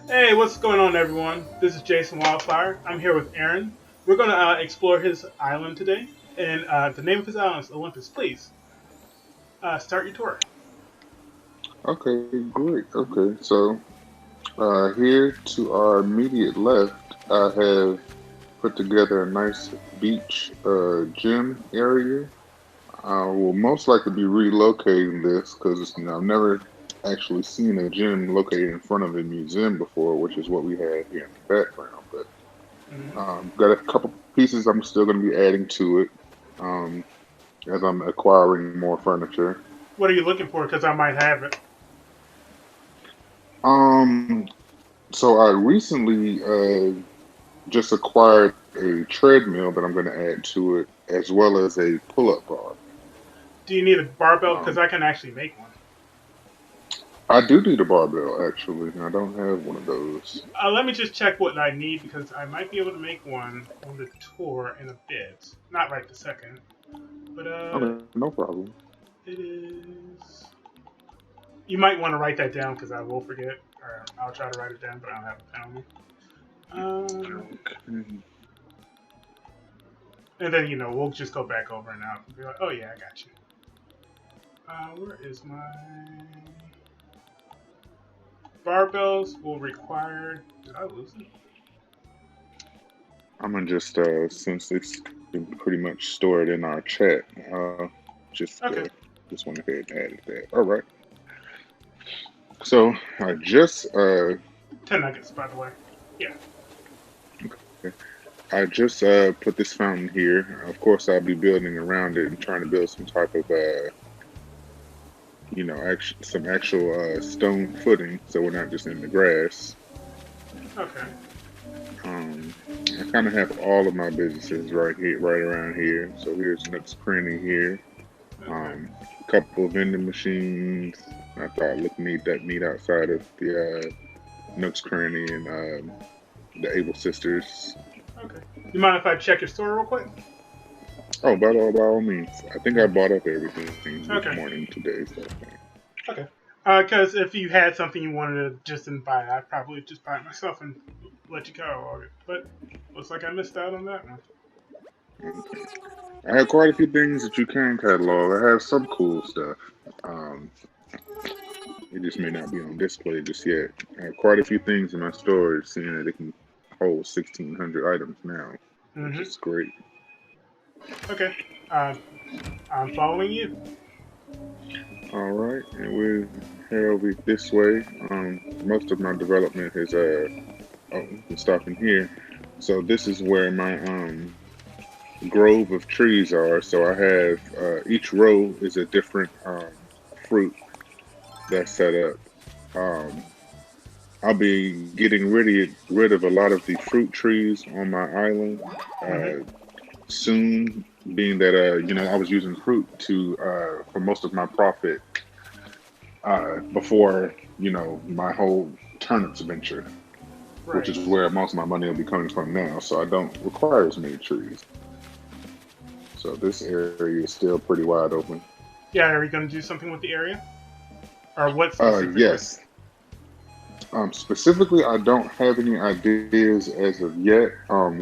Hey, what's going on, everyone? This is Jason Wildfire. I'm here with Aaron. We're going to explore his island today, and the name of his island is Olympus. Please start your tour. Okay, great. Okay, so here to our immediate left, I have put together a nice beach gym area. I will most likely be relocating this because I've never actually seen a gym located in front of a museum before, which is what we have here in the background. But Hmm. got a couple pieces I'm still going to be adding to it um, as I'm acquiring more furniture. What are you looking for? Because I might have it. Um, so I recently just acquired a treadmill that I'm going to add to it, as well as a pull-up bar. Do you need a barbell? Um, Because I can actually make one. I do need a barbell, actually. I don't have one of those. Let me just check what I need because I might be able to make one on the tour in a bit. Not right the second, but Okay, no problem. it is. You might want to write that down because I will forget, or I'll try to write it down, but I don't have a pen on me. Okay. And then we'll just go back over and out and be like, oh yeah, I got you. Where is my barbells? Will require. Did I lose it? I'm gonna just since it's can pretty much stored in our chat, just Okay, just went ahead and added that. All right. So I just 10 nuggets, by the way. Yeah. I just put this fountain here. Of course, I'll be building around it and trying to build some type of some actual stone footing, so we're not just in the grass. Okay. Um, I kind of have all of my businesses right here, right around here. So here's Nook's Cranny here. Okay. A couple of vending machines. I thought looked neat outside of the Nook's Cranny and the Able Sisters. Okay. You mind if I check your store real quick? Oh, by all means, I think I bought up everything this Okay. morning today. So Okay. Because if you had something you wanted to just buy, I'd probably just buy it myself and let you catalog it. But looks like I missed out on that one. okay. I have quite a few things that you can catalog. I have some cool stuff. Um, it just may not be on display just yet. I have quite a few things in my storage, seeing that it can hold 1,600 items now, which Mm-hmm. is great. Okay. Uh, I'm following you. All right, and we head over this way. Most of my development is oh, we can stop in here. So this is where my grove of trees are. So I have each row is a different fruit that's set up. Um, I'll be getting rid of a lot of the fruit trees on my island Mm-hmm. soon. Being that I was using fruit to for most of my profit before my whole turnips venture, which is Right. where most of my money will be coming from now. So I don't require as many trees. So this area is still pretty wide open. Yeah. Are you going to do something with the area, or what specifically? Yes. Specifically, I don't have any ideas as of yet. I'm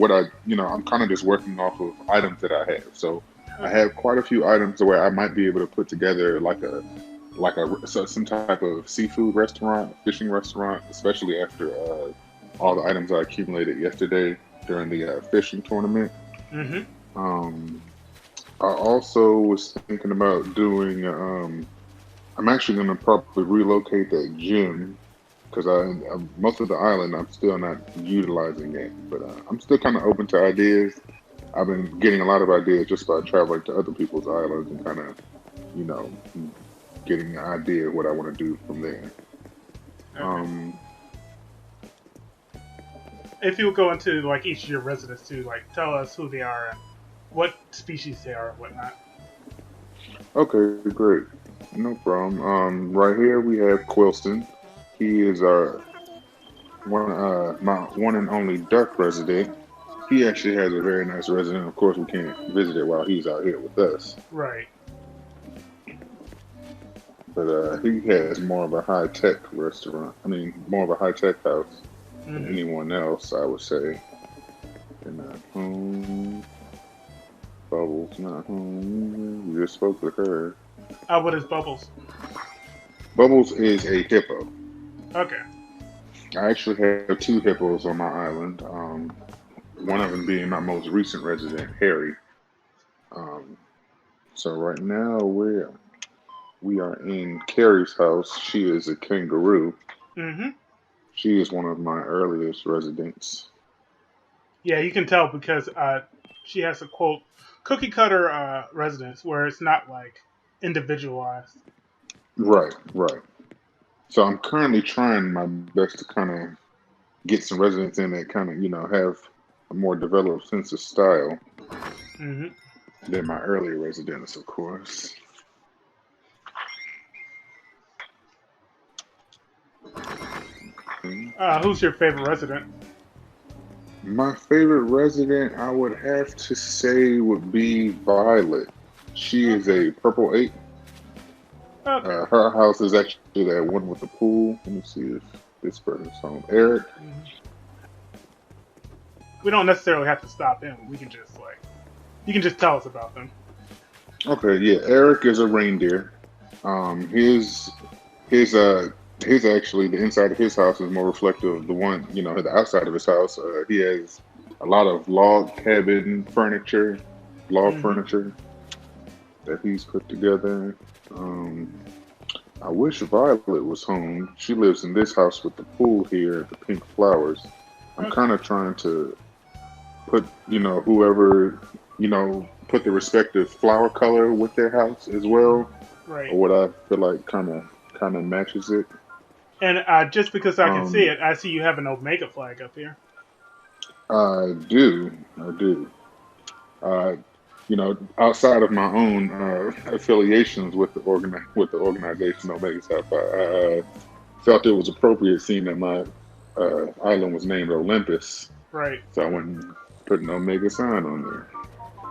kind of just working off of items that I have. So I Okay. have quite a few items where I might be able to put together some type of seafood restaurant, fishing restaurant, especially after all the items I accumulated yesterday during the fishing tournament. Mm-hmm. Um, I also was thinking about doing. I'm actually going to probably relocate that gym because most of the island I'm still not utilizing it, but I'm still kind of open to ideas. I've been getting a lot of ideas just by traveling to other people's islands and kind of, you know, getting an idea of what I want to do from there. Okay. Um, If you would go into like each of your residents to like tell us who they are and what species they are and whatnot. okay, great, no problem. Right here we have Quilston. He is my one and only duck resident. He actually has a very nice resident. Of course, we can't visit it while he's out here with us. Right. But he has more of a high tech restaurant. I mean, more of a high tech house. than Mm-hmm. anyone else, I would say. And not home. Bubbles, not home. You just spoke with her. What is Bubbles? Bubbles is a hippo. Okay. I actually have two hippos on my island. One of them being my most recent resident, Harry. Um, so right now we are in Carrie's house. She is a kangaroo. Mm-hmm. She is one of my earliest residents. Yeah, you can tell because she has a quote cookie cutter residence where it's not like individualized. Right, right. So I'm currently trying my best to kind of get some residents in that kind of, have a more developed sense of style Mm-hmm. than my earlier residents, of course. Mhm. Who's your favorite resident? My favorite resident, I would have to say, would be Violet. She is Okay. a purple eight. Okay. Her house is actually that one with the pool. Let me see if this person's home. Eric. Mm-hmm. We don't necessarily have to stop in. We can just like you can just tell us about them. Okay, yeah. Eric is a reindeer. Um, his his his actually the inside of his house is more reflective of the one the outside of his house. He has a lot of log cabin furniture, log Mm-hmm. furniture that he's put together. Um, I wish Violet was home. She lives in this house with the pool here, the pink flowers. I'm Okay. kind of trying to put, whoever, put the respective flower color with their house as well, Right. or what I feel like kind of matches it. And just because I can see Um, it, I see you have an Omega flag up here. I do. Uh, outside of my own affiliations with with the organization Omega Psi Phi, I felt it was appropriate, seeing that my island was named Olympus, Right. so I went and put an Omega sign on there.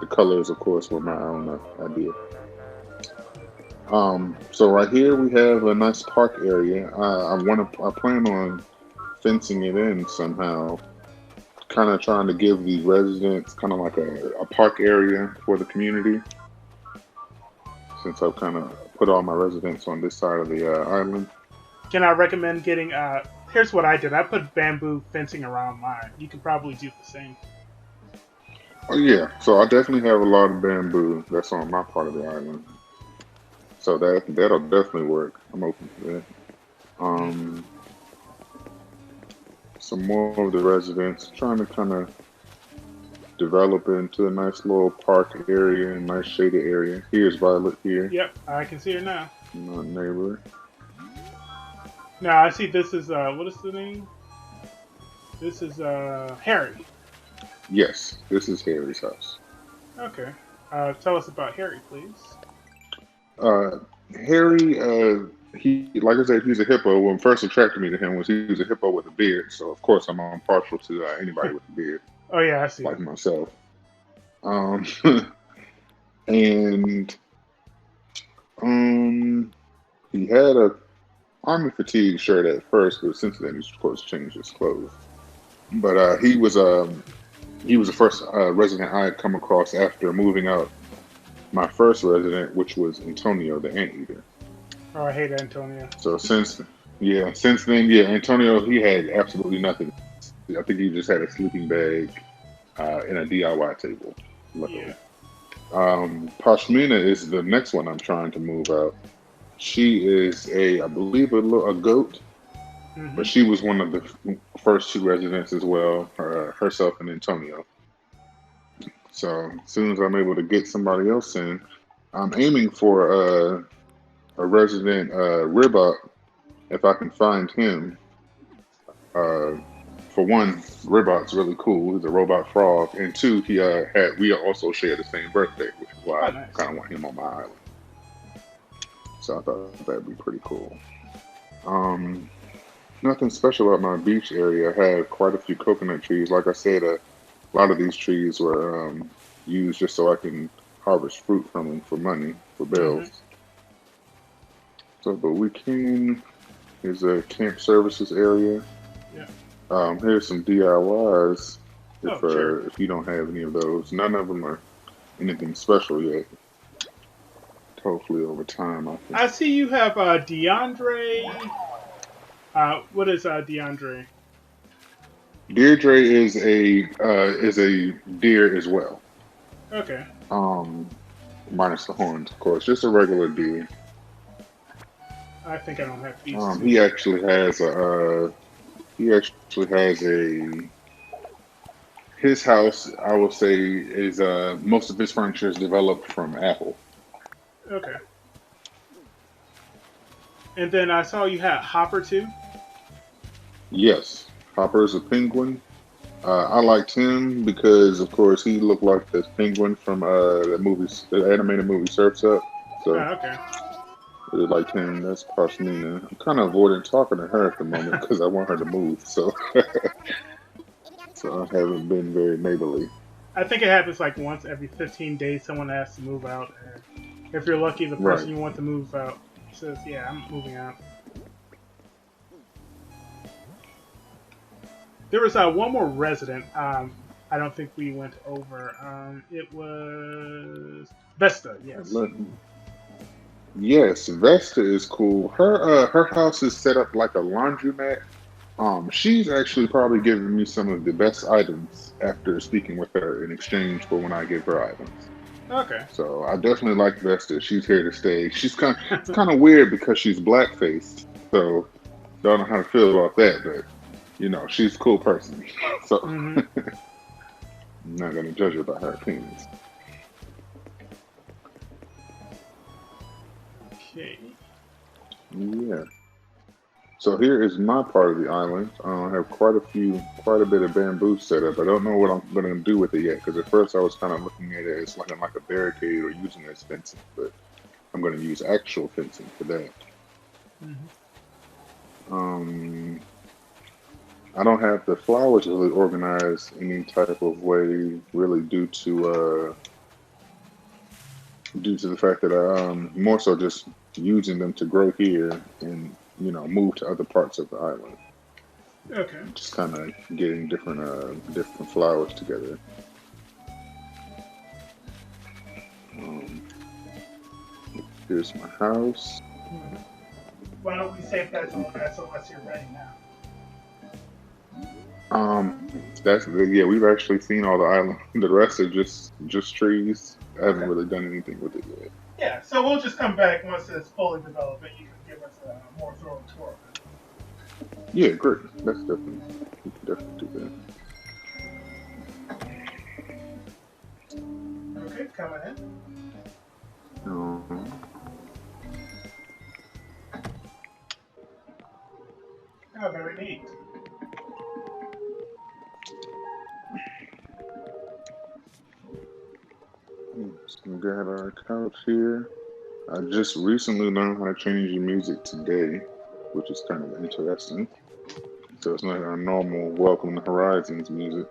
The colors, of course, were my own idea. So right here we have a nice park area. I plan on fencing it in somehow, kind of trying to give the residents kind of like a park area for the community, since I've kind of put all my residents on this side of the island. Can I recommend getting? Here's what I did. I put bamboo fencing around mine. You could probably do the same. Oh yeah, so I definitely have a lot of bamboo that's on my part of the island, so that'll definitely work. I'm open to that. Mm-hmm. Um, some more of the residents trying to kind of develop into a nice little park area, a nice shaded area. Here's Violet here, Yep, I can see it now. my neighbor. Now I see this is what is the name? This is Harry. Yes, this is Harry's house. Okay. Tell us about Harry, please. Uh, Harry, he like I said, he's a hippo. What first attracted me to him was he was a hippo with a beard. So of course I'm partial to anybody with a beard, Oh yeah, I see like him. myself. Um, and um, he had a army fatigue shirt at first, but since then he's of course changed his clothes. But he was the first resident I had come across after moving out. My first resident, which was Antonio the anteater. Oh, I hate Antonio. So since then, yeah, Antonio he had absolutely nothing. I think he just had a sleeping bag and a DIY table. Yeah. Luckily, Pashmina is the next one I'm trying to move out. She is I believe, a goat, Mm-hmm. but she was one of the first two residents as well, herself and Antonio. So as soon as I'm able to get somebody else in, I'm aiming for a resident Ribot if I can find him. Uh, for one, Ribot's really cool. He's a robot frog, and two, we also share the same birthday, which is why Oh, I nice. kind of want him on my island. So I thought that'd be pretty cool. Um, Nothing special about my beach area. I had quite a few coconut trees. Like I said, a lot of these trees were used just so I can harvest fruit from them for money, for Mm-hmm. bells. So, but we can is a camp services area. Yeah. Here's some DIYs. Oh, sure. If you don't have any of those, none of them are anything special yet. Hopefully, over time, I can. I see you have DeAndre. What is DeAndre? Deirdre is a deer as well. Okay. Um, Minus the horns, of course. Just a regular deer. I think I don't have these He two. actually has a his house. I will say is most of his furniture is developed from Apple. Okay. And then I saw you had Hopper too. Yes, Hopper is a penguin. I liked him because, of course, he looked like the penguin from the animated movie Surf's Up. So Okay. really liked him. That's Pasmina. I'm kind of avoiding talking to her at the moment because I want her to move. So, so I haven't been very neighborly. I think it happens like once every 15 days. Someone has to move out, and if you're lucky, the Right. person you want to move out says, "Yeah, I'm moving out." There was one more resident. I don't think we went over. It was Vesta. Yes. Let- Yes, Vesta is cool. Her house is set up like a laundromat. She's actually probably given me some of the best items after speaking with her in exchange for when I give her items. Okay. So I definitely like Vesta. She's here to stay. It's kind of weird because she's black faced. So don't know how to feel about that, but she's a cool person. So hmm I'm not gonna judge her by her opinions. Okay. Yeah. So here is my part of the island. I have quite a bit of bamboo set up. I don't know what I'm going to do with it yet because at first I was kind of looking at it as like a barricade or using it as fencing, but I'm going to use actual fencing for that. hmm Um, I don't have the flowers really organized any type of way, really due to the fact that I more so just using them to grow here and move to other parts of the island. Okay. Just kind of getting different flowers together. Um, Here's my house. hmm Why don't we save that till that's unless you're ready now? Um, yeah. We've actually seen all the island. The rest are just trees. I haven't Okay. really done anything with it yet. Yeah. So we'll just come back once it's fully developed, and you can give us a more thorough tour of it. Yeah, great. That's definitely we can definitely do Okay. Coming in. that. Oh, very neat. Just gonna grab our couch here. I just recently learned how to change the music today, which is kind of interesting. So it's not our normal Welcome to Horizons music.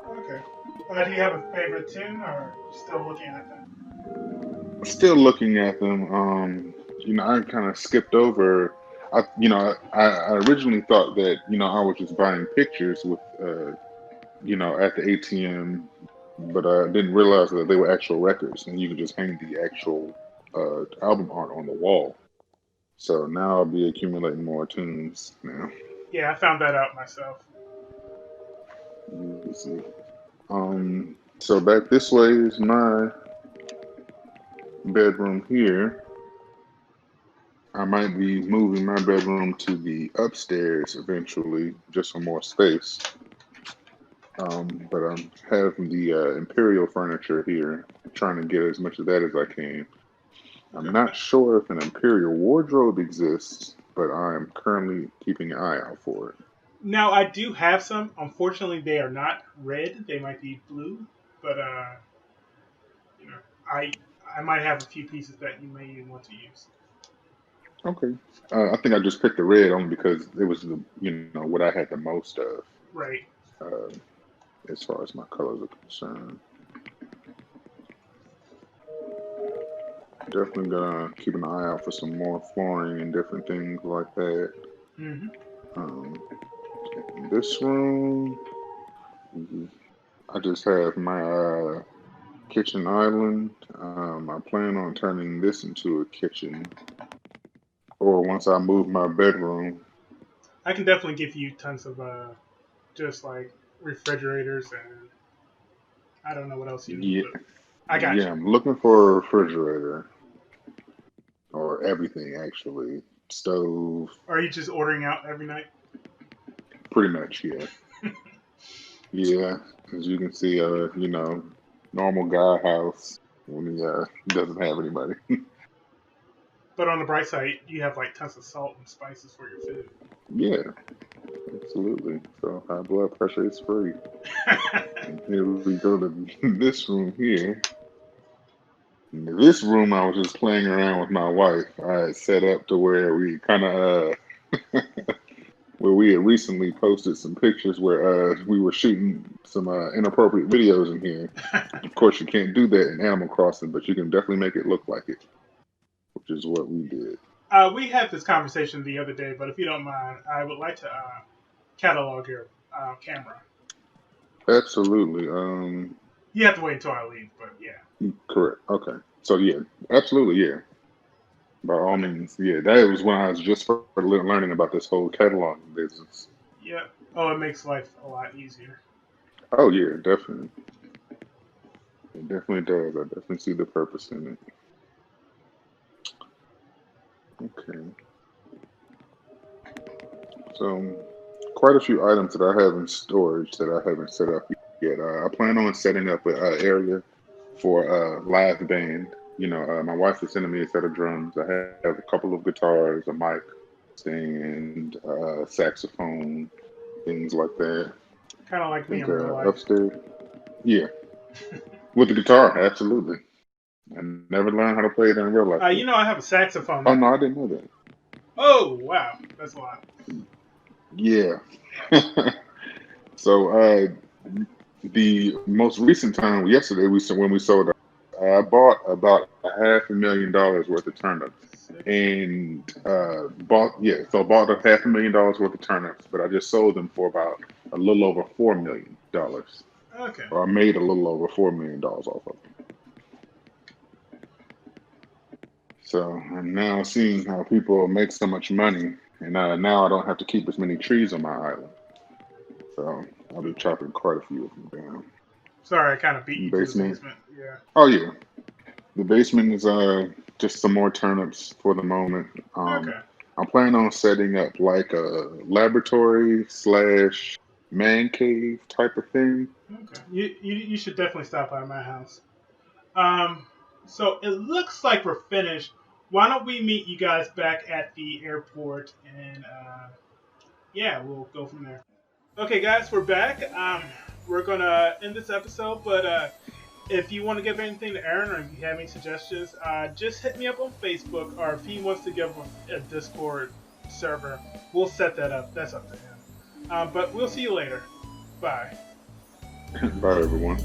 Okay. Do you have a favorite tune, or still looking at them? Still looking at them. I kind of skipped over. I originally thought that I was just buying pictures with at the ATM, but I didn't realize that they were actual records, and you could just hang the actual album art on the wall. So now I'll be accumulating more tunes now. Yeah, I found that out myself. Let's see. So back this way is my bedroom here. I might be moving my bedroom to the upstairs eventually, just for more space. But I'm having the Imperial furniture here, trying to get as much of that as I can. I'm Okay. not sure if an Imperial wardrobe exists, but I am currently keeping an eye out for it. Now I do have some. Unfortunately, they are not red. They might be blue, but you know, I I might have a few pieces that you may want to use. Okay. I think I just picked the red only because it was what I had the most of Right. uh, as far as my colors are concerned. Definitely gonna keep an eye out for some more flooring and different things like that. hmm Um, in this room, I just have my kitchen island. I plan on turning this into a kitchen, or once I move my bedroom. I can definitely give you tons of just like refrigerators and I don't know what else you need, Yeah, but I got yeah, you. I'm looking for a refrigerator or everything actually. Stove, Or are you just ordering out every night? pretty much, yeah. Yeah, as you can see, normal guy house when he doesn't have anybody. But on the bright side, you have like tons of salt and spices for your food. Yeah, absolutely. So high blood pressure is free. And here we go to this room here. In this room, I was just playing around with my wife. I had set up to where we kind of where we had recently posted some pictures where we were shooting some inappropriate videos in here. Of course, you can't do that in Animal Crossing, but you can definitely make it look like it, which is what we did. We had this conversation the other day, but if you don't mind, I would like to catalog your camera. Absolutely. You have to wait until I leave, but yeah. Correct. Okay. So yeah, absolutely, yeah. By all Okay. means, yeah. That was when I was just learning about this whole cataloging business. Yeah. Oh, it makes life a lot easier. Oh yeah, definitely. It definitely does. I definitely see the purpose in it. Okay. So quite a few items that I have in storage that I haven't set up yet. I plan on setting up an area for a live band. My wife is sending me a set of drums. I have a couple of guitars, a mic, stand, saxophone, things like that. Kind of I like me think in real life. upstairs, yeah, with the guitar, absolutely. I never learned how to play it in real life though. I have a saxophone. Oh no, I didn't know that. Oh, wow. That's a lot. Yeah. So the most recent time, yesterday, when we sold, I bought about $500,000 worth of turnips, Six. and so I bought a $500,000 worth of turnips, but I just sold them for about a little over $4 million, Okay. or I made a little over $4 million off of them. So I'm now seeing how people make so much money, and now I don't have to keep as many trees on my island. So I'll be chopping quite a few of them down. Sorry, I kind of beat you to the Basement. basement. Yeah. Oh yeah, the basement is just some more turnips for the moment. Okay. I plan on setting up like a laboratory slash man cave type of thing. Okay. You should definitely stop by my house. Um, so it looks like we're finished. Why don't we meet you guys back at the airport and yeah, we'll go from there. Okay, guys, we're back. We're gonna end this episode, but if you want to give anything to Aaron or if you have any suggestions, just hit me up on Facebook, or if he wants to give a Discord server, we'll set that up. That's up to him. But we'll see you later. Bye. Bye everyone.